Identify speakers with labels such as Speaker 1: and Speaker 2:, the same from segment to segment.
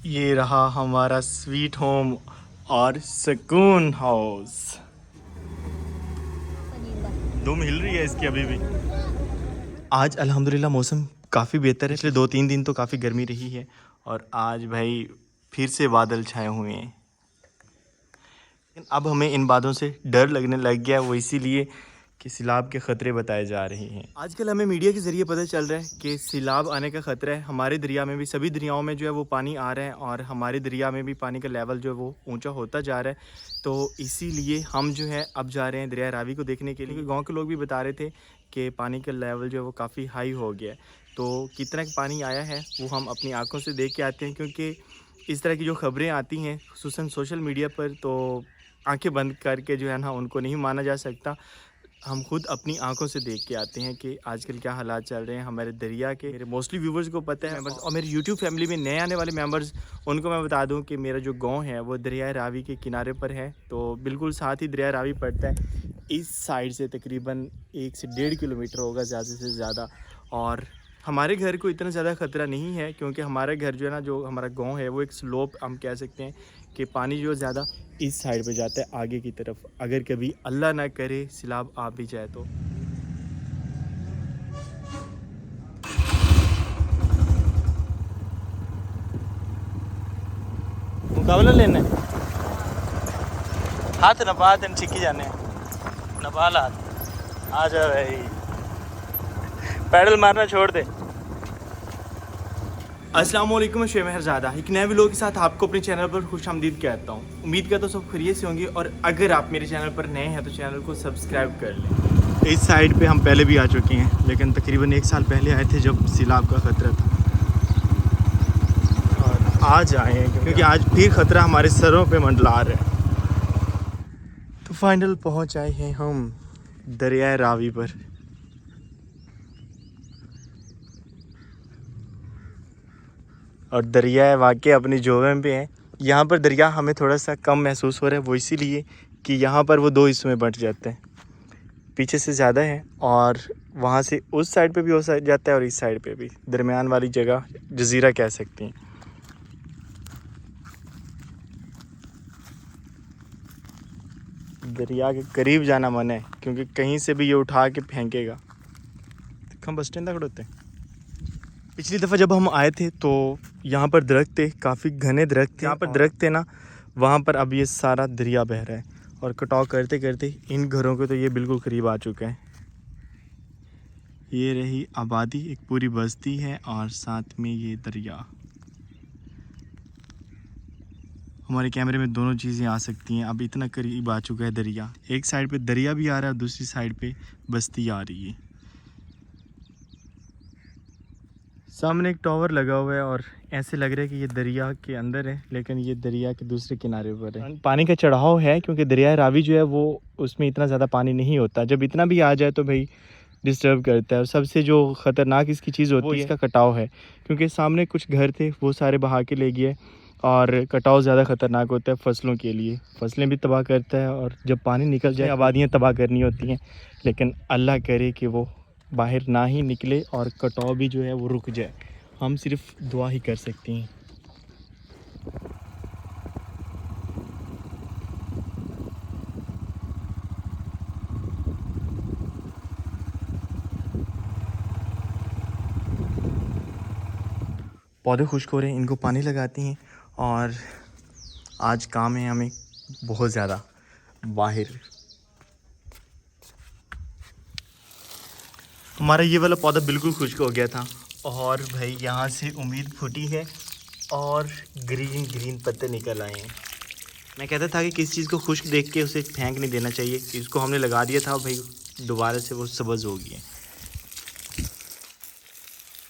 Speaker 1: ये रहा हमारा स्वीट होम और सुकून हाउस। दुम हिल रही है इसकी अभी भी। आज अल्हम्दुलिल्लाह मौसम काफ़ी बेहतर है। पिछले 2-3 दिन तो काफ़ी गर्मी रही है और आज भाई फिर से बादल छाए हुए हैं। लेकिन अब हमें इन बादलों से डर लगने लग गया है, वो इसीलिए कि सैलाब के ख़तरे बताए जा रहे हैं। आजकल हमें मीडिया के ज़रिए पता चल रहा है कि सैलाब आने का ख़तरा है। हमारे दरिया में भी, सभी दरियाओं में जो है वो पानी आ रहा है और हमारे दरिया में भी पानी का लेवल जो है वो ऊंचा होता जा रहा है। तो इसीलिए हम जो है अब जा रहे हैं दरिया रावी को देखने के लिए। गाँव के लोग भी बता रहे थे कि पानी का लेवल जो है वो काफ़ी हाई हो गया है। तो कितना पानी आया है वो हम अपनी आँखों से देख के आते हैं, क्योंकि इस तरह की जो ख़बरें आती हैं खुसूसन सोशल मीडिया पर, तो आंखें बंद करके जो है ना उनको नहीं माना जा सकता। हम खुद अपनी आंखों से देख के आते हैं कि आजकल क्या हालात चल रहे हैं हमारे दरिया के। मेरे मोस्टली व्यूवर्स को पता है मेंबर्स, और मेरे यूट्यूब फैमिली में नए आने वाले मेंबर्स, उनको मैं बता दूं कि मेरा जो गांव है वो दरिया रावी के किनारे पर है। तो बिल्कुल साथ ही दरिया रावी पड़ता है। इस साइड से तकरीबन 1 से 1.5 किलोमीटर होगा ज़्यादा से ज़्यादा। और हमारे घर को इतना ज़्यादा ख़तरा नहीं है, क्योंकि हमारा घर जो है ना, जो हमारा गांव है वो एक स्लोप हम कह सकते हैं कि पानी जो ज़्यादा इस साइड पे जाता है आगे की तरफ। अगर कभी अल्लाह ना करे सैलाब आ भी जाए तो। मुकाबला लेना है, हाथ नपा तन छिकी जाने नपाल हाथ आ जा भाई, पैडल मारना छोड़ दे। अस्सलाम वालेकुम, शेर मेहरज़ादा एक नए वीडियो के साथ आपको अपने चैनल पर खुश आमदीद कहता हूँ। उम्मीद करता हूँ सब खैरियत से होंगे, और अगर आप मेरे चैनल पर नए हैं तो चैनल को सब्सक्राइब कर लें। इस साइड पे हम पहले भी आ चुके हैं, लेकिन तकरीबन 1 साल पहले आए थे जब सैलाब का ख़तरा था, और आज आए हैं क्योंकि आज फिर ख़तरा हमारे सरों पे मंडला रहा है। तो फाइनल पहुँच आए हैं हम दरिया रावी पर। और दरिया वाकई अपनी जोवन पे है। यहाँ पर दरिया हमें थोड़ा सा कम महसूस हो रहा है, वो इसीलिए कि यहाँ पर वो 2 हिस्सों में बंट जाते हैं। पीछे से ज़्यादा है और वहाँ से उस साइड पे भी हो जाता है और इस साइड पे भी, दरमियान वाली जगह जजीरा कह सकती हैं। दरिया के करीब जाना मना है, क्योंकि कहीं से भी ये उठा के फेंकेगा। हम बस स्टैंड तक खड़ोते हैं। पिछली दफ़ा जब हम आए थे तो यहाँ पर दरख्त थे, काफ़ी घने दरख्त थे। यहाँ पर दरख्त थे ना, वहाँ पर अब ये सारा दरिया बह रहा है, और कटाव करते करते इन घरों के तो ये बिल्कुल करीब आ चुका है। ये रही आबादी, एक पूरी बस्ती है और साथ में ये दरिया। हमारे कैमरे में दोनों चीज़ें आ सकती हैं। अब इतना करीब आ चुका है दरिया, एक साइड पे दरिया भी आ रहा है और दूसरी साइड पे बस्ती आ रही है। सामने एक टावर लगा हुआ है और ऐसे लग रहा है कि ये दरिया के अंदर है, लेकिन ये दरिया के दूसरे किनारे पर है। पानी का चढ़ाव है, क्योंकि दरिया रावी जो है वो, उसमें इतना ज़्यादा पानी नहीं होता। जब इतना भी आ जाए तो भाई डिस्टर्ब करता है। और सबसे जो ख़तरनाक इसकी चीज़ होती है, इसका कटाव है, क्योंकि सामने कुछ घर थे वो सारे बहा के ले गए। और कटाव ज़्यादा ख़तरनाक होता है फसलों के लिए, फसलें भी तबाह करता है, और जब पानी निकल जाए आबादियाँ तबाह करनी होती हैं। लेकिन अल्लाह करे कि वो बाहर ना ही निकले और कटाव भी जो है वो रुक जाए। हम सिर्फ दुआ ही कर सकते हैं। पौधे खुश्क हो रहे हैं, इनको पानी लगाती हैं। और आज काम है हमें बहुत ज़्यादा बाहर। हमारा ये वाला पौधा बिल्कुल खुश्क हो गया था, और भाई यहाँ से उम्मीद फूटी है और ग्रीन ग्रीन पत्ते निकल आए हैं। मैं कहता था कि किसी चीज़ को खुश्क देख के उसे फेंक नहीं देना चाहिए। इसको हमने लगा दिया था भाई, दोबारा से वो सब्ज़ हो गई है।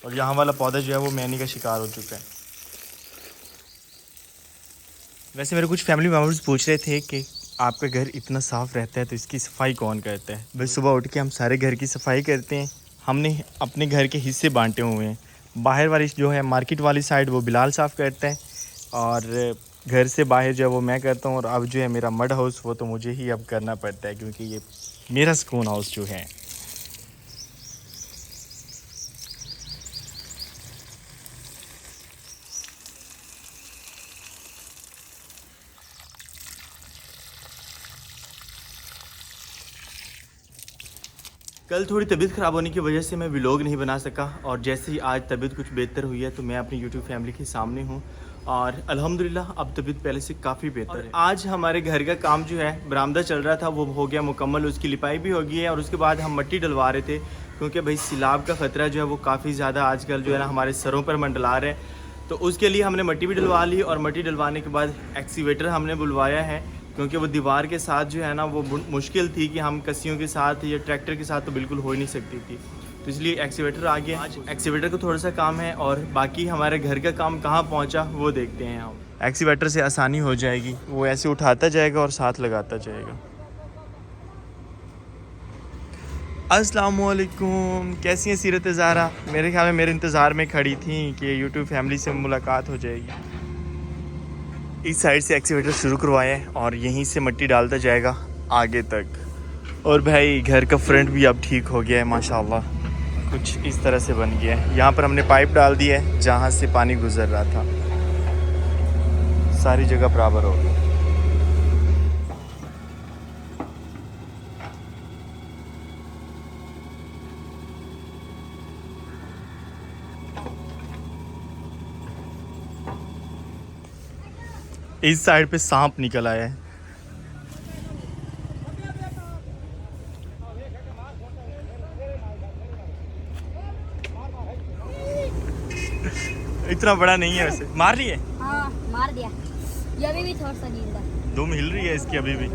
Speaker 1: और यहाँ वाला पौधा जो है वो मैनी का शिकार हो चुका है। वैसे मेरे कुछ फैमिली मेम्बर्स पूछ रहे थे कि आपका घर इतना साफ़ रहता है तो इसकी सफाई कौन करता है। बस सुबह उठ के हम सारे घर की सफाई करते हैं। हमने अपने घर के हिस्से बांटे हुए हैं। बाहर वाली जो है मार्केट वाली साइड वो बिलाल साफ़ करता है, और घर से बाहर जो है वो मैं करता हूँ। और अब जो है मेरा मड हाउस, वो तो मुझे ही अब करना पड़ता है, क्योंकि ये मेरा सुकून हाउस जो है। कल थोड़ी तबीयत ख़राब होने की वजह से मैं व्लॉग नहीं बना सका और जैसे ही आज तबीयत कुछ बेहतर हुई है तो मैं अपनी यूट्यूब फैमिली के सामने हूँ और अल्हम्दुलिल्लाह अब तबीयत पहले से काफ़ी बेहतर है। आज हमारे घर का काम जो है बरामदा चल रहा था वो हो गया मुकम्मल, उसकी लिपाई भी हो गई है और उसके बाद हम मिट्टी डलवा रहे थे क्योंकि भाई सैलाब का ख़तरा जो है वो काफ़ी ज़्यादा आजकल जो है ना हमारे सरों पर मंडला रहा है। तो उसके लिए हमने मिट्टी भी डलवा ली और मिट्टी डलवाने के बाद एक्सीवेटर हमने बुलवाया है क्योंकि वो दीवार के साथ जो है ना वो मुश्किल थी कि हम कस्सियों के साथ या ट्रैक्टर के साथ तो बिल्कुल हो ही नहीं सकती थी, तो इसलिए एक्सीवेटर आ गया। आज एक्सीवेटर को थोड़ा सा काम है और बाकी हमारे घर का काम कहाँ पहुँचा वो देखते हैं हम। एक्सीवेटर से आसानी हो जाएगी, वो ऐसे उठाता जाएगा और साथ लगाता जाएगा। अस्सलामुअलैकुम, कैसी हैं सीरत ज़ारा? मेरे ख्याल में मेरे इंतज़ार में खड़ी थी कि यूट्यूब फैमिली से मुलाकात हो जाएगी। इस साइड से एक्सीवेटर शुरू करवाया है और यहीं से मिट्टी डालता जाएगा आगे तक। और भाई घर का फ्रंट भी अब ठीक हो गया है माशाल्लाह, कुछ इस तरह से बन गया है। यहाँ पर हमने पाइप डाल दी है जहाँ से पानी गुजर रहा था, सारी जगह बराबर हो गई। इस साइड पे सांप निकल आया है। इतना बड़ा नहीं है वैसे। मार रही है?
Speaker 2: हाँ, मार दिया। ये अभी भी थोड़ा सा जिंदा है।
Speaker 1: दुम हिल रही है इसकी अभी भी।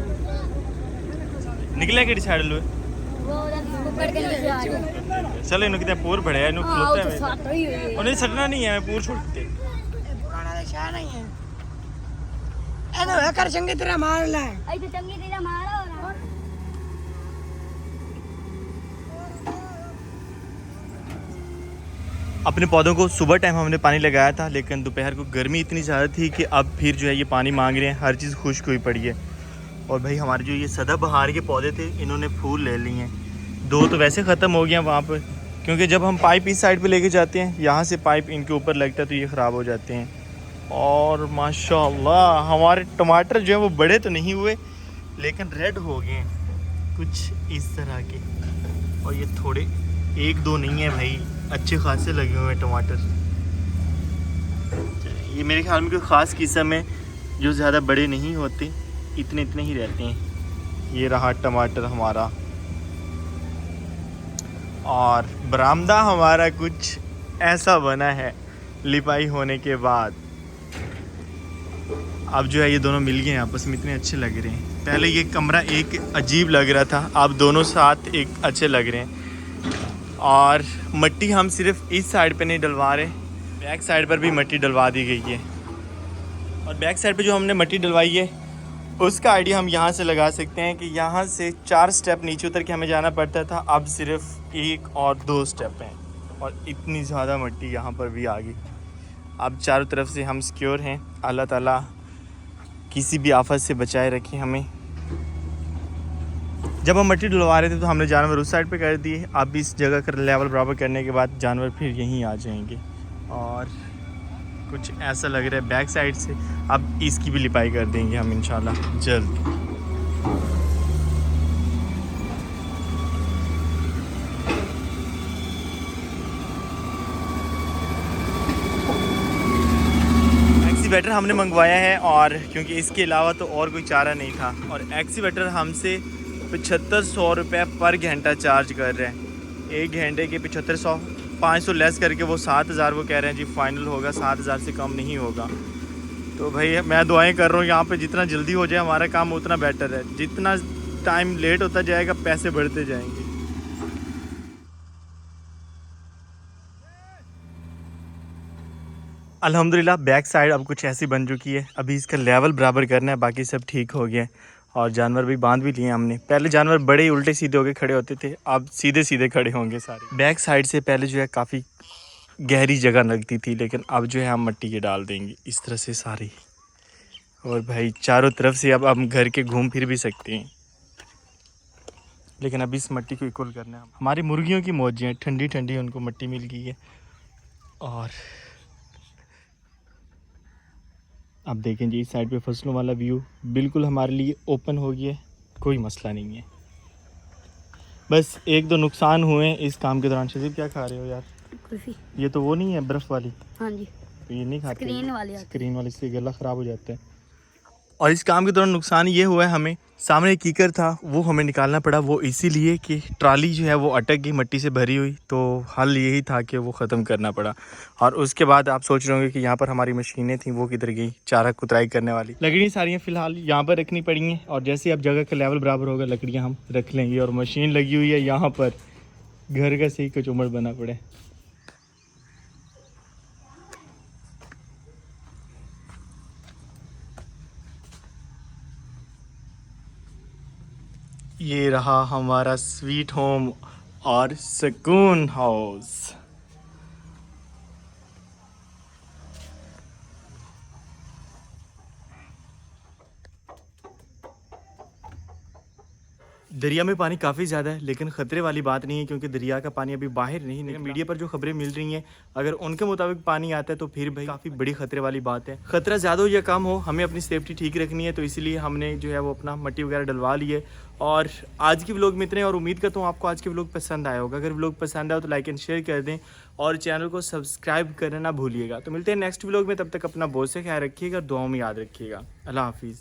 Speaker 1: निकले के साइड लो
Speaker 2: वो उधर ऊपर के नीचे आ गया।
Speaker 1: चलो इन्हों कितने पूर बड़े हैं, इन्हों खलोता है।
Speaker 2: साथ ही हुई है।
Speaker 1: उन्हें सटना नहीं है, मैं पूर छोड़ते
Speaker 3: पुराना निशान नहीं है। ए तो कर चंगी तरह मार ले।
Speaker 2: आई तो चंगी तरह मारो ना।
Speaker 1: अपने पौधों को सुबह टाइम हमने पानी लगाया था, लेकिन दोपहर को गर्मी इतनी ज़्यादा थी कि अब फिर जो है ये पानी मांग रहे हैं, हर चीज़ खुश्क हुई पड़ी है। और भाई हमारे जो ये सदाबहार के पौधे थे इन्होंने फूल ले लिए हैं। 2 तो वैसे ख़त्म हो गए वहाँ पर, क्योंकि जब हम पाइप इस साइड पे लेके जाते हैं यहाँ से पाइप इनके ऊपर लगता है तो ये ख़राब हो जाते हैं। और माशाल्लाह हमारे टमाटर जो है वो बड़े तो नहीं हुए लेकिन रेड हो गए हैं कुछ इस तरह के। और ये थोड़े 1-2 नहीं है भाई, अच्छे खासे लगे हुए हैं टमाटर। ये मेरे ख्याल में कोई ख़ास किस्म है जो ज़्यादा बड़े नहीं होते, इतने इतने ही रहते हैं। ये रहा टमाटर हमारा। और बरामदा हमारा कुछ ऐसा बना है लिपाई होने के बाद। अब जो है ये दोनों मिल गए हैं आपस में, इतने अच्छे लग रहे हैं। पहले ये कमरा एक अजीब लग रहा था, अब दोनों साथ एक अच्छे लग रहे हैं। और मिट्टी हम सिर्फ इस साइड पे नहीं डलवा रहे, बैक साइड पर भी मिट्टी डलवा दी गई है। और बैक साइड पे जो हमने मिट्टी डलवाई है उसका आइडिया हम यहाँ से लगा सकते हैं कि यहाँ से 4 स्टेप नीचे उतर के हमें जाना पड़ता था, अब सिर्फ 1 और 2 स्टेप हैं। और इतनी ज़्यादा मिट्टी यहाँ पर भी आ गई। अब चारों तरफ से हम सिक्योर हैं। अल्लाह ताला किसी भी आफत से बचाए रखें हमें। जब हम मिट्टी डलवा रहे थे तो हमने जानवर उस साइड पे कर दिए, अब इस जगह का लेवल बराबर करने के बाद जानवर फिर यहीं आ जाएंगे। और कुछ ऐसा लग रहा है बैक साइड से अब इसकी भी लिपाई कर देंगे हम इंशाल्लाह जल्द। एक्सीवेटर हमने मंगवाया है और क्योंकि इसके अलावा तो और कोई चारा नहीं था। और एक्सीवेटर हमसे 7500 रुपये पर घंटा चार्ज कर रहे हैं। 1 घंटे के 7500, 500 लेस करके वो 7000 वो कह रहे हैं जी फाइनल होगा, 7000 से कम नहीं होगा। तो भाई मैं दुआएं कर रहा हूँ यहाँ पे जितना जल्दी हो जाए हमारा काम उतना बेटर है। जितना टाइम लेट होता जाएगा पैसे बढ़ते जाएंगे। अल्हम्दुलिल्लाह बैक साइड अब कुछ ऐसी बन चुकी है। अभी इसका लेवल बराबर करना है, बाकी सब ठीक हो गया है। और जानवर भी बांध भी लिए हमने। पहले जानवर बड़े ही उल्टे सीधे होके खड़े होते थे, अब सीधे सीधे खड़े होंगे सारे। बैक साइड से पहले जो है काफ़ी गहरी जगह लगती थी, लेकिन अब जो है हम मिट्टी के डाल देंगे इस तरह से सारी। और भाई चारों तरफ से अब हम घर के घूम फिर भी सकते हैं, लेकिन अभी इस मिट्टी को इक्वल करना है। हमारी मुर्गियों की मौजियाँ ठंडी ठंडी उनको मिट्टी मिल गई है। और अब देखें जी इस साइड पे फसलों वाला व्यू बिल्कुल हमारे लिए ओपन हो गया है, कोई मसला नहीं है। बस एक दो नुकसान हुए इस काम के दौरान। शजीब क्या खा रहे हो यार?
Speaker 2: कुल्फी।
Speaker 1: ये तो वो नहीं है बर्फ़ वाली?
Speaker 2: हाँ जी,
Speaker 1: ये नहीं खाते?
Speaker 2: स्क्रीन वाली आती है।
Speaker 1: स्क्रीन वाली से गला ख़राब हो जाता है। और इस काम के दौरान नुकसान ये हुआ है हमें, सामने कीकर था वो हमें निकालना पड़ा, वो इसीलिए कि ट्राली जो है वो अटक गई, मट्टी से भरी हुई, तो हल यही था कि वो ख़त्म करना पड़ा। और उसके बाद आप सोच रहे होंगे कि यहाँ पर हमारी मशीनें थी वो किधर गई, चारा कुतराई करने वाली लकड़ियाँ सारी फ़िलहाल यहाँ पर रखनी पड़ी हैं। और जैसे अब जगह का लेवल बराबर होगा लकड़ियाँ हम रख लेंगे। और मशीन लगी हुई है यहाँ पर, घर का सही कचूमड़ बना पड़े। ये रहा हमारा स्वीट होम और सुकून हाउस। दरिया में पानी काफ़ी ज़्यादा है, लेकिन ख़तरे वाली बात नहीं है क्योंकि दरिया का पानी अभी बाहर नहीं निकला। मीडिया पर जो खबरें मिल रही हैं, अगर उनके मुताबिक पानी आता है तो फिर भाई काफ़ी बड़ी ख़तरे वाली बात है। ख़तरा ज़्यादा हो या कम हो, हमें अपनी सेफ्टी ठीक रखनी है, तो इसीलिए हमने जो है वो अपना मट्टी वगैरह डलवा ली है। और आज की व्लॉग में इतने, और उम्मीद करता हूँ आपको आज की व्लॉग पसंद आया होगा। अगर व्लॉग पसंद आया तो लाइक एंड शेयर कर दें और चैनल को सब्सक्राइब करना ना भूलिएगा। तो मिलते हैं नेक्स्ट व्लॉग में, तब तक अपना बहुत से ख्याल रखिएगा, दुआओं में याद रखिएगा। अल्लाह हाफिज़।